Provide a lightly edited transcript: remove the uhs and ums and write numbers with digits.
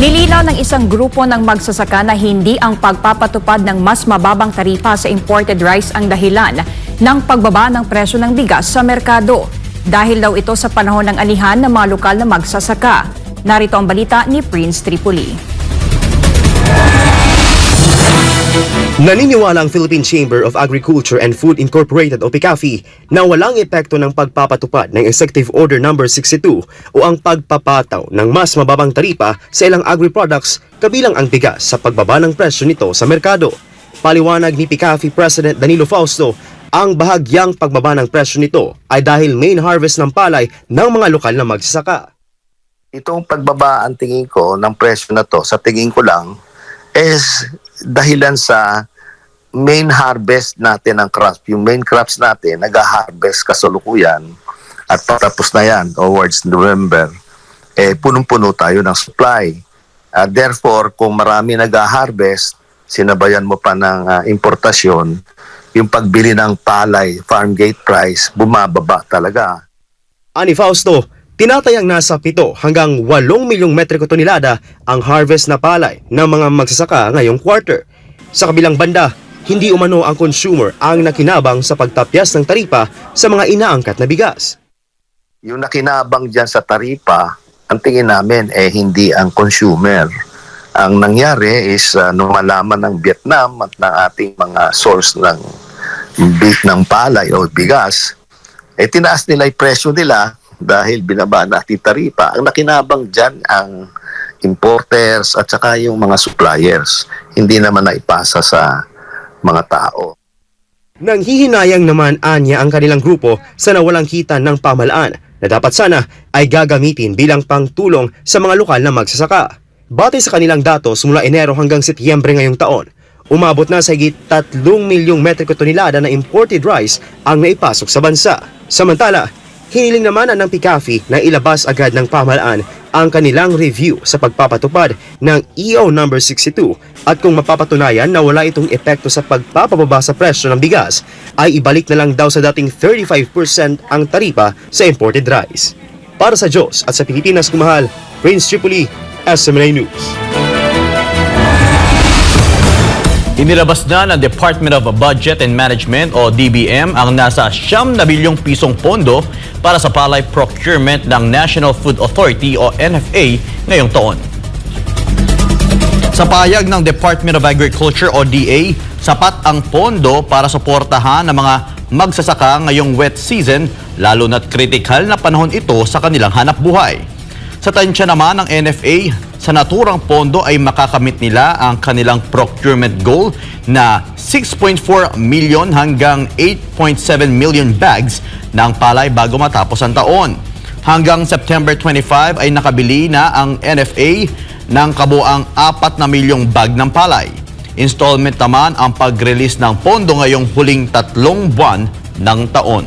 Nilinaw ng isang grupo ng magsasaka na hindi ang pagpapatupad ng mas mababang taripa sa imported rice ang dahilan ng pagbaba ng presyo ng bigas sa merkado. Dahil daw ito sa panahon ng anihan ng mga lokal na magsasaka. Narito ang balita ni Prince Tripoli. Naniniwala ang Philippine Chamber of Agriculture and Food Incorporated o PCAFI na walang epekto ng pagpapatupad ng Executive Order No. 62 o ang pagpapataw ng mas mababang taripa sa ilang agri-products kabilang ang bigas sa pagbaba ng presyo nito sa merkado. Paliwanag ni PCAFI President Danilo Fausto, ang bahagyang pagbaba ng presyo nito ay dahil main harvest ng palay ng mga lokal na magsasaka. Itong pagbaba ang tingin ko ng presyo na to, sa tingin ko lang, is dahilan sa main harvest natin ng crops. Yung main crops natin, nag-harvest kasalukuyan at patapos na yan, towards November, punong-puno tayo ng supply. Therefore, kung marami nag-harvest, sinabayan mo pa ng importasyon, yung pagbili ng palay, farm gate price, bumababa talaga. Ani Fausto, tinatayang nasa 7 hanggang 8 milyong metriko tonelada ang harvest na palay ng mga magsasaka ngayong quarter. Sa kabilang banda, hindi umano ang consumer ang nakinabang sa pagtapyas ng taripa sa mga inaangkat na bigas. Yung nakinabang dyan sa taripa, ang tingin namin hindi ang consumer. Ang nangyari is nung malaman ng Vietnam at ng ating mga source ng palay o bigas, tinaas nila yung presyo nila dahil binaba natin taripa. Ang nakinabang dyan ang importers at saka yung mga suppliers. Hindi naman naipasa sa mga tao. Nanghihinayang naman anya ang kanilang grupo sa nawalang kita ng pamahalaan na dapat sana ay gagamitin bilang pangtulong sa mga lokal na magsasaka. Batay sa kanilang datos mula Enero hanggang Setyembre ngayong taon, umabot na sa higit 3 milyong metriko tonelada na imported rice ang naipasok sa bansa. Samantala, hiniling naman ng PCAFI na ilabas agad ng pamahalaan ang kanilang review sa pagpapatupad ng EO No. 62 at kung mapapatunayan na wala itong epekto sa pagpapababa sa presyo ng bigas, ay ibalik na lang daw sa dating 35% ang taripa sa imported rice. Para sa Diyos at sa Pilipinas kumahal, Prince Tripoli, SMNA News. Inilabas na ng Department of Budget and Management o DBM ang nasa 9 na bilyong pisong pondo para sa palay procurement ng National Food Authority o NFA ngayong taon. Sa pahayag ng Department of Agriculture o DA, sapat ang pondo para suportahan ng mga magsasaka ngayong wet season, lalo na't kritikal na panahon ito sa kanilang hanap buhay. Sa tansya naman ng NFA, sa naturang pondo ay makakamit nila ang kanilang procurement goal na 6.4 million hanggang 8.7 million bags ng palay bago matapos ang taon. Hanggang September 25 ay nakabili na ang NFA ng kabuang 4 na milyong bag ng palay. Installment naman ang pag-release ng pondo ngayong huling 3 buwan ng taon.